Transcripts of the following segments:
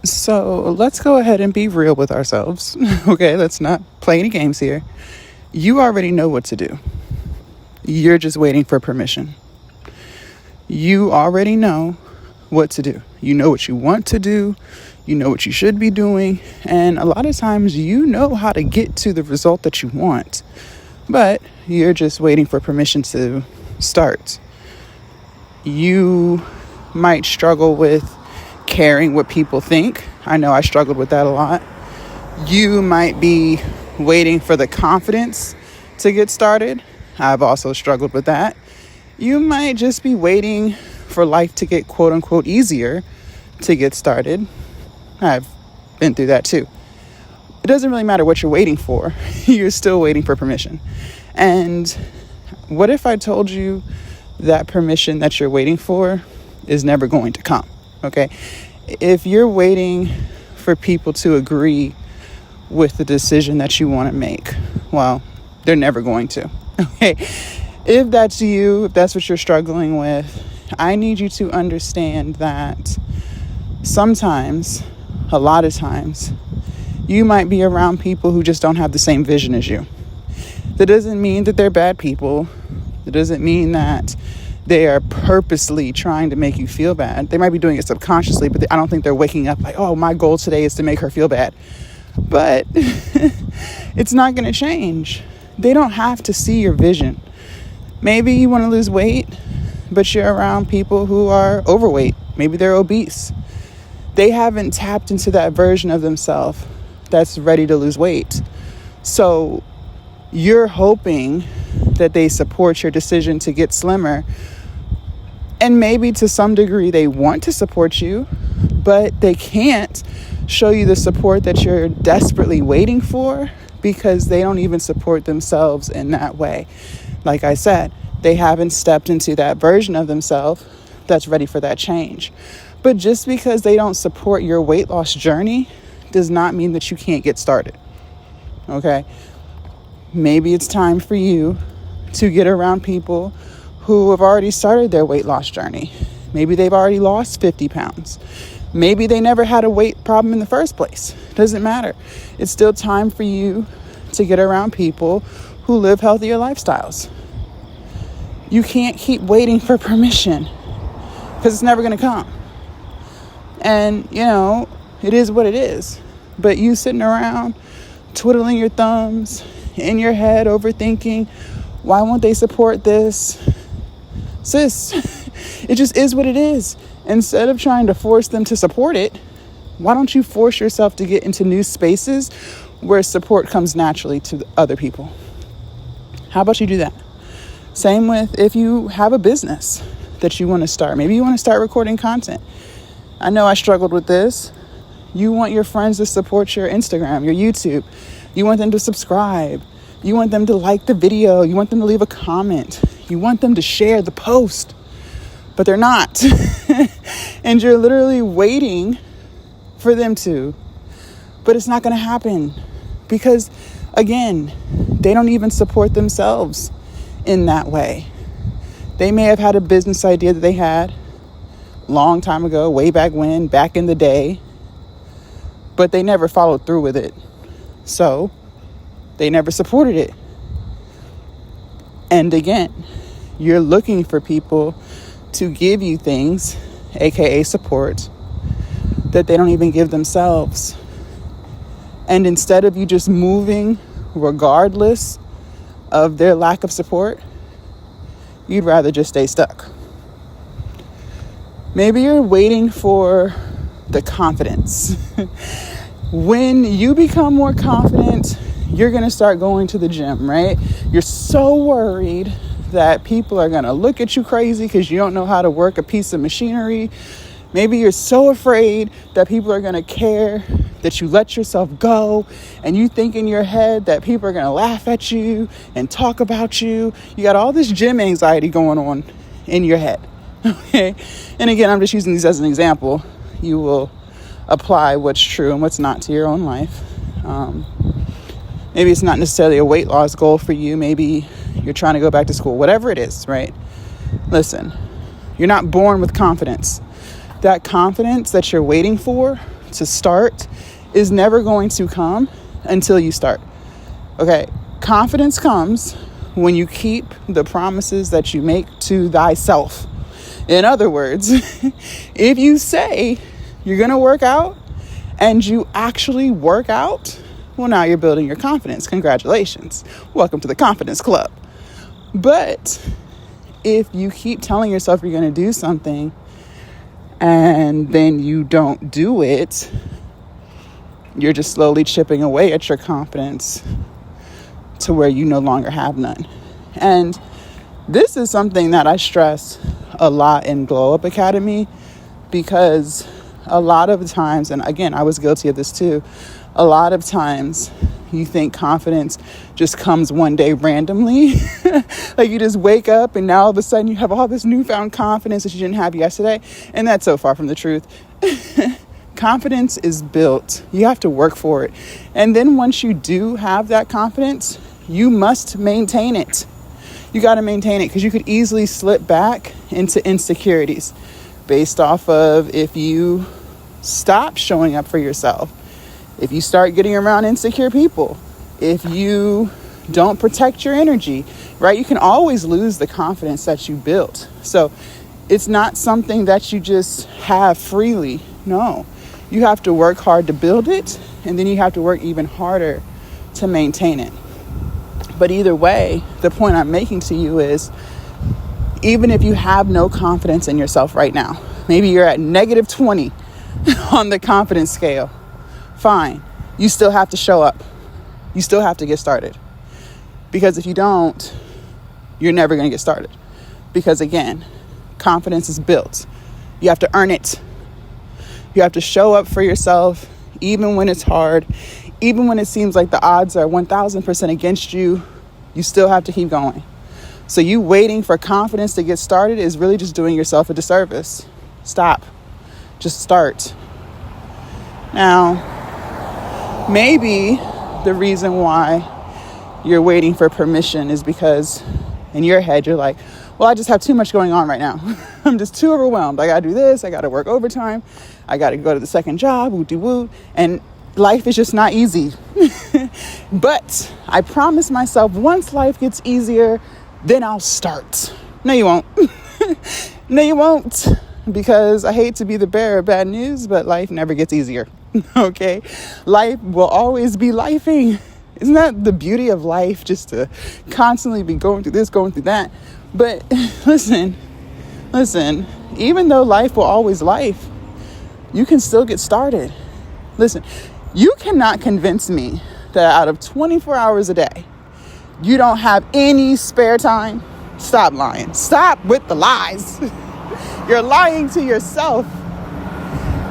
So let's go ahead and be real with ourselves. Okay, let's not play any games here. You already know what to do. You're just waiting for permission. You already know what to do. You know what you want to do. You know what you should be doing. And a lot of times you know how to get to the result that you want. But you're just waiting for permission to start. You might struggle with caring what people think. I know I struggled with that a lot. You might be waiting for the confidence to get started. I've also struggled with that. You might just be waiting for life to get quote unquote easier to get started. I've been through that too. It doesn't really matter what you're waiting for. You're still waiting for permission. And what if I told you that permission that you're waiting for is never going to come? Okay. If you're waiting for people to agree with the decision that you want to make, well, they're never going to. Okay. If that's you, if that's what you're struggling with, I need you to understand that sometimes, a lot of times, you might be around people who just don't have the same vision as you. That doesn't mean that they're bad people. It doesn't mean that they are purposely trying to make you feel bad. They might be doing it subconsciously, but I don't think they're waking up like, oh, my goal today is to make her feel bad. But it's not going to change. They don't have to see your vision. Maybe you want to lose weight, but you're around people who are overweight. Maybe they're obese. They haven't tapped into that version of themselves that's ready to lose weight. So you're hoping that they support your decision to get slimmer. And maybe to some degree they want to support you, but they can't show you the support that you're desperately waiting for because they don't even support themselves in that way. Like I said, they haven't stepped into that version of themselves that's ready for that change. But just because they don't support your weight loss journey does not mean that you can't get started. Okay? Maybe it's time for you to get around people who have already started their weight loss journey. Maybe they've already lost 50 pounds. Maybe they never had a weight problem in the first place. Doesn't matter. It's still time for you to get around people who live healthier lifestyles. You can't keep waiting for permission because it's never going to come. And, it is what it is. But you sitting around twiddling your thumbs in your head, overthinking, why won't they support this? Sis, it just is what it is. Instead of trying to force them to support it, why don't you force yourself to get into new spaces where support comes naturally to other people? How about you do that? Same with if you have a business that you want to start. Maybe you want to start recording content. I know I struggled with this. You want your friends to support your Instagram, your YouTube. You want them to subscribe. You want them to like the video. You want them to leave a comment. You want them to share the post. But they're not. And you're literally waiting for them to. But it's not going to happen. Because, again, they don't even support themselves in that way. They may have had a business idea that they had long time ago, way back when, back in the day. But they never followed through with it. So they never supported it. And again, you're looking for people to give you things, aka support, that they don't even give themselves. And instead of you just moving regardless of their lack of support, you'd rather just stay stuck. Maybe you're waiting for the confidence. When you become more confident, you're going to start going to the gym, right? You're so worried that people are going to look at you crazy because you don't know how to work a piece of machinery. Maybe you're so afraid that people are going to care that you let yourself go, and you think in your head that people are going to laugh at you and talk about you. You got all this gym anxiety going on in your head. Okay. And again, I'm just using these as an example. You will apply what's true and what's not to your own life. Maybe it's not necessarily a weight loss goal for you. Maybe you're trying to go back to school, whatever it is, right? Listen, you're not born with confidence. That confidence that you're waiting for to start is never going to come until you start. Okay, confidence comes when you keep the promises that you make to thyself. In other words, if you say you're going to work out and you actually work out, well, now you're building your confidence. Congratulations. Welcome to the confidence club. But if you keep telling yourself you're going to do something and then you don't do it, you're just slowly chipping away at your confidence to where you no longer have none. And this is something that I stress a lot in Glow Up Academy, because a lot of times, and again, I was guilty of this too, a lot of times you think confidence just comes one day randomly. Like you just wake up and now all of a sudden you have all this newfound confidence that you didn't have yesterday. And that's so far from the truth. Confidence is built. You have to work for it. And then once you do have that confidence, you must maintain it. You got to maintain it, because you could easily slip back into insecurities based off of if you stop showing up for yourself, if you start getting around insecure people, if you don't protect your energy, right? You can always lose the confidence that you built. So it's not something that you just have freely. No, you have to work hard to build it, and then you have to work even harder to maintain it. But either way, the point I'm making to you is, even if you have no confidence in yourself right now, maybe you're at negative 20 on the confidence scale, fine. You still have to show up. You still have to get started. Because if you don't, you're never going to get started. Because again, confidence is built. You have to earn it. You have to show up for yourself, even when it's hard, even when it seems like the odds are 1,000% against you. You still have to keep going. So you waiting for confidence to get started is really just doing yourself a disservice. Stop. Just start. Now, maybe the reason why you're waiting for permission is because in your head you're like, well, I just have too much going on right now. I'm just too overwhelmed. I got to do this. I got to work overtime. I got to go to the second job. Woo-de-woo. And life is just not easy. But I promise myself, once life gets easier, then I'll start. No, you won't. No, you won't. Because I hate to be the bearer of bad news, but life never gets easier. Okay? Life will always be lifing. Isn't that the beauty of life? Just to constantly be going through this, going through that. But listen, even though life will always life, you can still get started. Listen, you cannot convince me that out of 24 hours a day, you don't have any spare time. Stop lying. Stop with the lies. You're lying to yourself.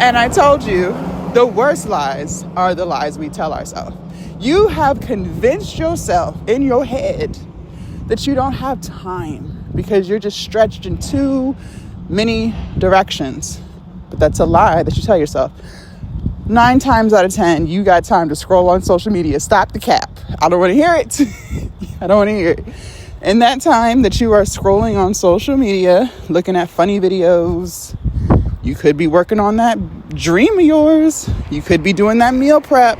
And I told you, the worst lies are the lies we tell ourselves. You have convinced yourself in your head that you don't have time because you're just stretched in too many directions. But that's a lie that you tell yourself. 9 times out of 10, you got time to scroll on social media. Stop the cap. I don't want to hear it. I don't want to hear it. In that time that you are scrolling on social media, looking at funny videos, you could be working on that dream of yours. You could be doing that meal prep.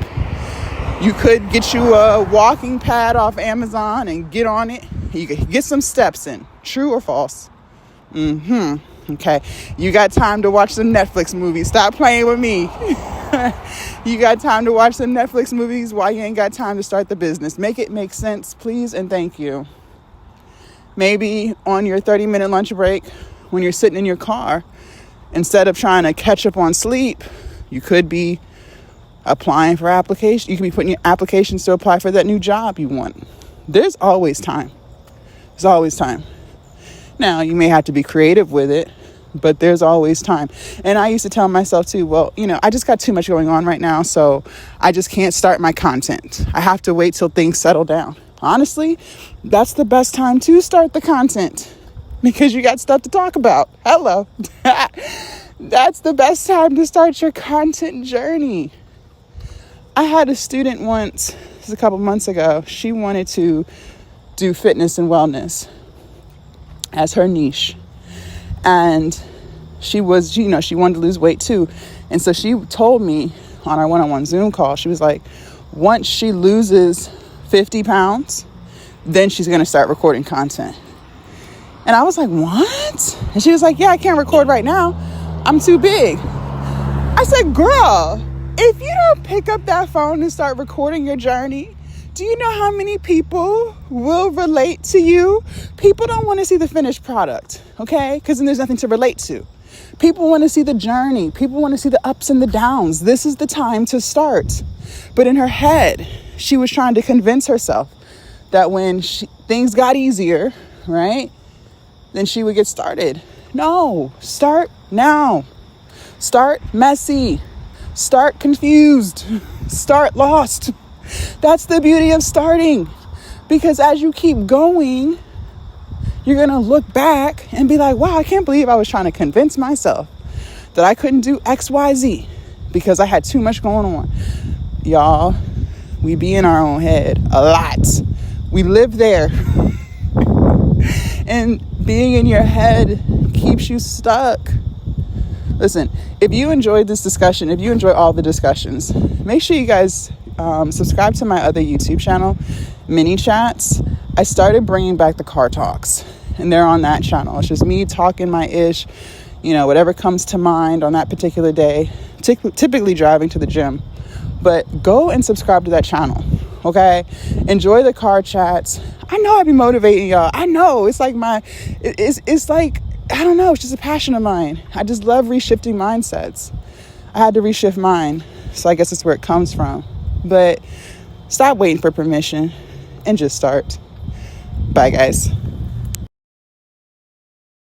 You could get you a walking pad off Amazon and get on it. You could get some steps in. True or false? Okay. You got time to watch some Netflix movies. Stop playing with me. You got time to watch some Netflix movies while you ain't got time to start the business. Make it make sense, please, and thank you. Maybe on your 30-minute lunch break, when you're sitting in your car, instead of trying to catch up on sleep, you could be applying for applications. You could be putting your applications to apply for that new job you want. There's always time. There's always time. Now, you may have to be creative with it, but there's always time. And I used to tell myself too, well, I just got too much going on right now, so I just can't start my content. I have to wait till things settle down. Honestly, that's the best time to start the content because you got stuff to talk about. Hello. That's the best time to start your content journey. I had a student once, this was a couple months ago, she wanted to do fitness and wellness as her niche. And she was, she wanted to lose weight too. And so she told me on our one-on-one Zoom call, she was like, once she loses 50 pounds, then she's going to start recording content. And I was like, what? And she was like, yeah, I can't record right now. I'm too big. I said, girl, if you don't pick up that phone and start recording your journey, do you know how many people will relate to you? People don't want to see the finished product, okay? Because then there's nothing to relate to. People want to see the journey. People want to see the ups and the downs. This is the time to start. But in her head, she was trying to convince herself that when things got easier, right, then she would get started. No, start now. Start messy. Start confused. Start lost. That's the beauty of starting. Because as you keep going, you're going to look back and be like, wow, I can't believe I was trying to convince myself that I couldn't do X, Y, Z because I had too much going on. Y'all, we be in our own head a lot. We live there. And being in your head keeps you stuck. Listen, if you enjoyed this discussion, if you enjoy all the discussions, make sure you guys subscribe to my other YouTube channel, Mini Chats. I started bringing back the car talks, and they're on that channel. It's just me talking my ish, whatever comes to mind on that particular day, typically driving to the gym. But go and subscribe to that channel, okay? Enjoy the car chats. I know I be motivating y'all. I know it's like it's like, I don't know, it's just a passion of mine. I just love reshifting mindsets. I had to reshift mine, so I guess that's where it comes from. But stop waiting for permission and just start. Bye, guys.